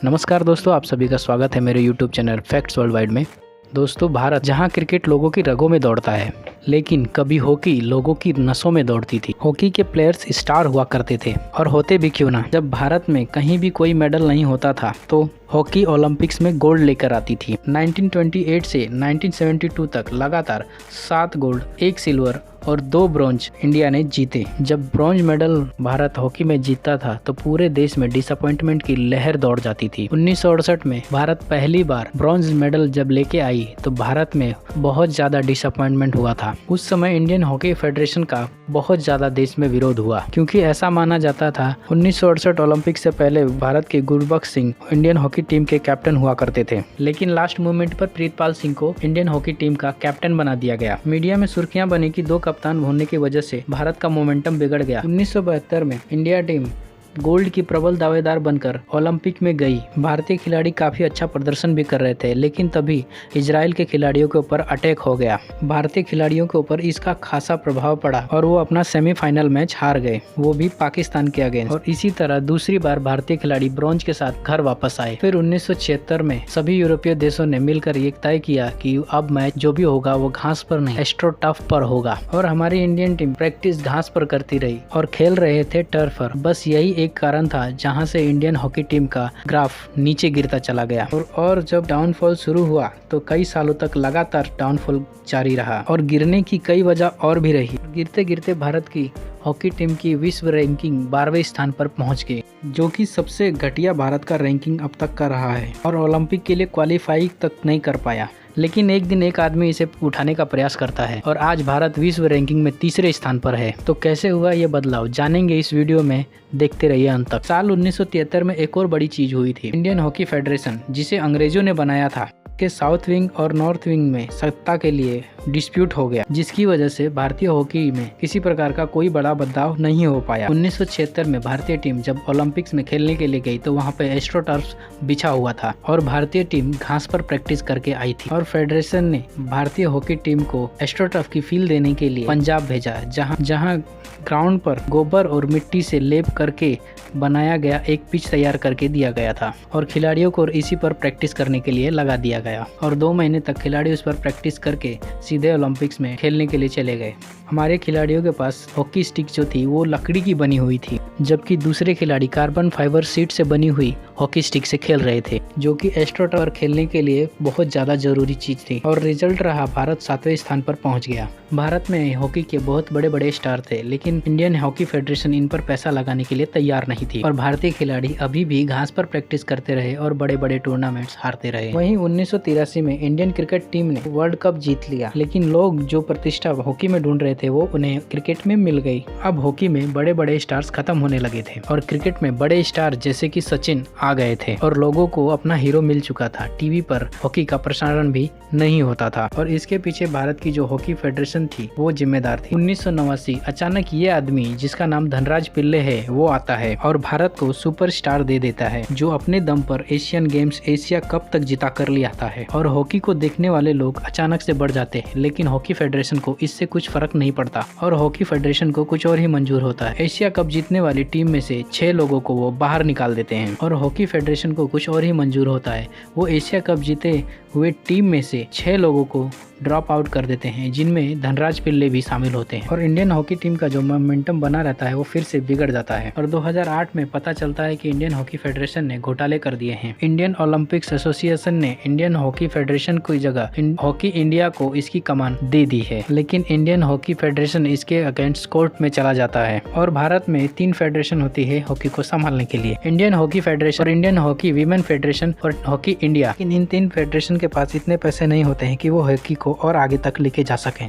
नमस्कार दोस्तों, आप सभी का स्वागत है मेरे YouTube channel facts world wide में। दोस्तों, भारत जहां क्रिकेट लोगों की रगों में दौड़ता है, लेकिन कभी हॉकी लोगों की नसों में दौड़ती थी। हॉकी के प्लेयर्स स्टार हुआ करते थे, और होते भी क्यों ना। जब भारत में कहीं भी कोई मेडल नहीं होता था तो हॉकी ओलंपिक्स में गोल्ड लेकर आती थी। 1928 से 1972 तक लगातार 7 गोल्ड, 1 सिल्वर और 2 ब्रॉन्ज इंडिया ने जीते। जब ब्रॉन्ज मेडल भारत हॉकी में जीतता था तो पूरे देश में डिसअपॉइंटमेंट की लहर दौड़ जाती थी। 1968 में भारत पहली बार ब्रॉन्ज मेडल जब लेके आई तो भारत में बहुत ज्यादा डिसअपॉइंटमेंट हुआ था। उस समय इंडियन हॉकी फेडरेशन का बहुत ज्यादा देश में विरोध हुआ, क्योंकि ऐसा माना जाता था 1968 ओलंपिक से पहले भारत के Gurbaksh Singh Indian hockey team के कैप्टन हुआ करते थे, लेकिन लास्ट मोमेंट पर प्रीतपाल सिंह को इंडियन हॉकी टीम का कैप्टन बना दिया गया। मीडिया में सुर्खियां बनी कि 2 कप्तान होने की वजह से भारत का मोमेंटम बिगड़ गया। 1972 में इंडिया टीम गोल्ड की प्रबल दावेदार बनकर ओलंपिक में गई। भारतीय खिलाड़ी काफी अच्छा प्रदर्शन भी कर रहे थे, लेकिन तभी इजराइल के खिलाड़ियों के ऊपर अटैक हो गया। भारतीय खिलाड़ियों के ऊपर इसका खासा प्रभाव पड़ा और वो अपना सेमीफाइनल मैच हार गए, वो भी पाकिस्तान के अगेंस्ट। और इसी तरह दूसरी बार भारतीय खिलाड़ी ब्रॉन्ज के साथ घर वापस आए। फिर 1976 में सभी यूरोपीय देशों ने मिलकर ये तय किया कि अब मैच जो भी होगा वो घास पर नहीं, एस्ट्रो टर्फ पर होगा। और हमारी इंडियन टीम प्रैक्टिस घास पर करती रही और खेल रहे थे टर्फ पर। बस यही एक कारण था जहां से इंडियन हॉकी टीम का ग्राफ नीचे गिरता चला गया। और जब डाउनफॉल शुरू हुआ तो कई सालों तक लगातार डाउनफॉल जारी रहा, और गिरने की कई वजह और भी रही। गिरते गिरते भारत की हॉकी टीम की विश्व रैंकिंग 12वें स्थान पर पहुंच गई, जो कि सबसे घटिया भारत का रैंकिंग अब तक का रहा है, और ओलंपिक के लिए क्वालिफाई तक नहीं कर पाया। लेकिन एक दिन एक आदमी इसे उठाने का प्रयास करता है, और आज भारत विश्व रैंकिंग में 3रे स्थान पर है। तो कैसे हुआ ये बदलाव, जानेंगे इस वीडियो में, देखते रहिए अंत तक। साल 1973 में एक और बड़ी चीज हुई थी। इंडियन हॉकी फेडरेशन, जिसे अंग्रेजों ने बनाया था, के साउथ विंग और नॉर्थ विंग में सत्ता के लिए डिस्प्यूट हो गया, जिसकी वजह से भारतीय हॉकी में किसी प्रकार का कोई बड़ा बदलाव नहीं हो पाया। 1976 में भारतीय टीम जब ओलंपिक्स में खेलने के लिए गई तो वहां पे एस्ट्रो टर्फ बिछा हुआ था, और भारतीय टीम घास पर प्रैक्टिस करके आई थी। और फेडरेशन ने भारतीय हॉकी टीम को एस्ट्रो टर्फ की फील देने के लिए पंजाब भेजा, जहाँ ग्राउंड पर गोबर और मिट्टी से लेप करके बनाया गया एक पिच तैयार करके दिया गया था, और खिलाड़ियों को इसी पर प्रैक्टिस करने के लिए लगा दिया गया। और 2 महीने तक खिलाड़ी उस पर प्रैक्टिस करके सीधे ओलंपिक्स में खेलने के लिए चले गए। हमारे खिलाड़ियों के पास हॉकी स्टिक जो थी वो लकड़ी की बनी हुई थी, जबकि दूसरे खिलाड़ी कार्बन फाइबर सीट से बनी हुई हॉकी स्टिक से खेल रहे थे, जो कि एस्ट्रो टर्फ खेलने के लिए बहुत ज्यादा जरूरी चीज थी। और रिजल्ट रहा, भारत 7वें स्थान पर पहुंच गया। भारत में हॉकी के बहुत बड़े बड़े स्टार थे, लेकिन इंडियन हॉकी फेडरेशन इन पर पैसा लगाने के लिए तैयार नहीं थी, और भारतीय खिलाड़ी अभी भी घास पर प्रैक्टिस करते रहे और बड़े बड़े टूर्नामेंट्स हारते रहे। वहीं 1983 में इंडियन क्रिकेट टीम ने वर्ल्ड कप जीत लिया, लेकिन लोग जो प्रतिष्ठा हॉकी में ढूंढ रहे थे वो उन्हें क्रिकेट में मिल गई। अब हॉकी में बड़े बड़े स्टार्स खत्म होने लगे थे, और क्रिकेट में बड़े स्टार जैसे कि सचिन आ गए थे, और लोगों को अपना हीरो मिल चुका था। टीवी पर हॉकी का प्रसारण भी नहीं होता था, और इसके पीछे भारत की जो हॉकी फेडरेशन थी वो जिम्मेदार थी। 1989 अचानक ये आदमी जिसका नाम धनराज पिल्ले है वो आता है और भारत को सुपरस्टार दे देता है, जो अपने दम पर एशियन गेम्स, एशिया कप तक जिता कर ले आता है। और हॉकी को देखने वाले लोग अचानक से बढ़ जाते हैं, लेकिन हॉकी फेडरेशन को इससे कुछ फर्क नहीं पड़ता, और हॉकी फेडरेशन को कुछ और ही मंजूर होता है। एशिया कप जीतने वाली टीम में से 6 लोगों को वो बाहर निकाल देते हैं, और हॉकी फेडरेशन को कुछ और ही मंजूर होता है। वो एशिया कप जीते हुए टीम में से 6 लोगों को ड्रॉप आउट कर देते हैं, जिनमें धनराज पिल्ले भी शामिल होते हैं, और इंडियन हॉकी टीम का जो मोमेंटम बना रहता है वो फिर से बिगड़ जाता है। और 2008 में पता चलता है कि इंडियन हॉकी फेडरेशन ने घोटाले कर दिए हैं। इंडियन ओलंपिक्स एसोसिएशन ने इंडियन हॉकी फेडरेशन की जगह हॉकी इंडिया को इसकी कमान दे दी है, लेकिन इंडियन हॉकी फेडरेशन इसके अगेंस्ट कोर्ट में चला जाता है। और भारत में 3 फेडरेशन होती है हॉकी को संभालने के लिए, इंडियन हॉकी फेडरेशन और इंडियन हॉकी वीमेन फेडरेशन और हॉकी इंडिया। इन 3 फेडरेशन के पास इतने पैसे नहीं होते हैं कि वो हॉकी को और आगे तक लेके जा सकें।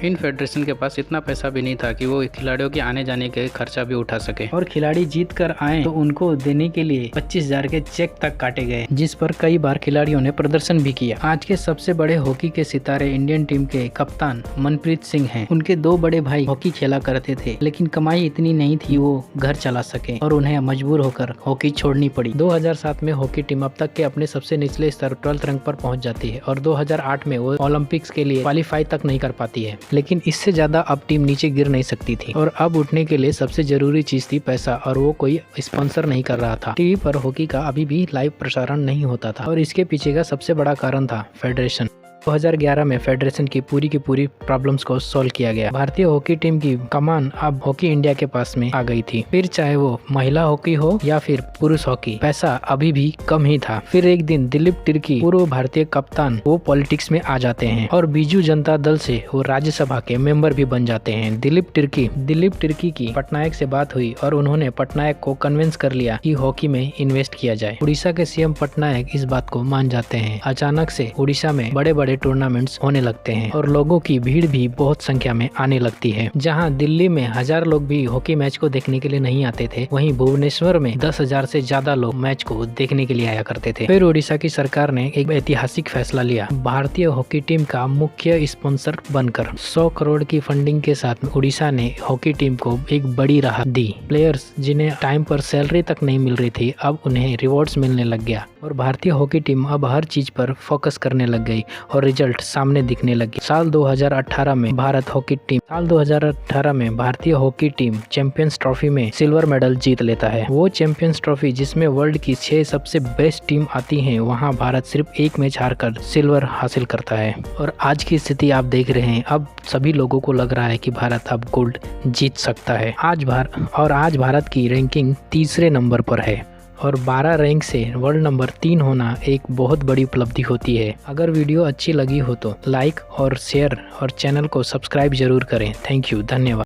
इन फेडरेशन के पास इतना पैसा भी नहीं था कि वो खिलाड़ियों के आने जाने के खर्चा भी उठा सके, और खिलाड़ी जीत कर आए तो उनको देने के लिए 25,000 के चेक तक काटे गए, जिस पर कई बार खिलाड़ियों ने प्रदर्शन भी किया। आज के सबसे बड़े हॉकी के सितारे इंडियन टीम के कप्तान मनप्रीत सिंह हैं। उनके 2 बड़े भाई हॉकी खेला करते थे, लेकिन कमाई इतनी नहीं थी वो घर चला सके, और उन्हें मजबूर होकर हॉकी छोड़नी पड़ी। 2007 में हॉकी टीम अब तक के अपने सबसे निचले स्तर 12th रैंक पर पहुंच जाती है, और 2008 में वो ओलंपिक्स के लिए क्वालिफाई तक नहीं कर पाती है। लेकिन इससे ज्यादा अब टीम नीचे गिर नहीं सकती थी और अब उठने के लिए सबसे जरूरी चीज थी पैसा, और वो कोई स्पॉन्सर नहीं कर रहा था। टीवी पर हॉकी का अभी भी लाइव प्रसारण नहीं होता था और इसके पीछे का सबसे बड़ा कारण था फेडरेशन। 2011 में फेडरेशन की पूरी प्रॉब्लम्स को सॉल्व किया गया। भारतीय हॉकी टीम की कमान अब हॉकी इंडिया के पास में आ गई थी। फिर चाहे वो महिला हॉकी हो या फिर पुरुष हॉकी, पैसा अभी भी कम ही था। फिर एक दिन दिलीप तिर्की, पूर्व भारतीय कप्तान, वो पॉलिटिक्स में आ जाते हैं और बीजू जनता दल से वो राज्यसभा के मेंबर भी बन जाते हैं। दिलीप तिर्की की पटनायक से बात हुई और उन्होंने पटनायक को कन्विंस कर लिया कि हॉकी में इन्वेस्ट किया जाए। उड़ीसा के सीएम पटनायक इस बात को मान जाते हैं। अचानक से उड़ीसा में बड़े बड़े टूर्नामेंट्स होने लगते हैं और लोगों की भीड़ भी बहुत संख्या में आने लगती है। जहां दिल्ली में 1000 लोग भी हॉकी मैच को देखने के लिए नहीं आते थे, वहीं भुवनेश्वर में 10,000 से ज्यादा लोग मैच को देखने के लिए आया करते थे। फिर उड़ीसा की सरकार ने एक ऐतिहासिक फैसला लिया, भारतीय हॉकी टीम का मुख्य स्पॉन्सर बनकर 100 करोड़ की फंडिंग के साथ उड़ीसा ने हॉकी टीम को एक बड़ी राहत दी। प्लेयर्स जिन्हें टाइम पर सैलरी तक नहीं मिल रही थी, अब उन्हें रिवॉर्ड्स मिलने लग गया और भारतीय हॉकी टीम अब हर चीज पर फोकस करने लग गई और रिजल्ट सामने दिखने लगे। साल 2018 में भारतीय हॉकी टीम चैंपियंस ट्रॉफी में सिल्वर मेडल जीत लेता है। वो चैंपियंस ट्रॉफी जिसमें वर्ल्ड की 6 सबसे बेस्ट टीम आती हैं, वहां भारत सिर्फ एक मैच हारकर सिल्वर हासिल करता है। और आज की स्थिति आप देख रहे हैं, अब सभी लोगों को लग रहा है कि भारत अब गोल्ड जीत सकता है। आज भारत की रैंकिंग तीसरे नंबर पर है और 12 रैंक से वर्ल्ड नंबर 3 होना एक बहुत बड़ी उपलब्धि होती है। अगर वीडियो अच्छी लगी हो तो लाइक और शेयर और चैनल को सब्सक्राइब जरूर करें। थैंक यू, धन्यवाद।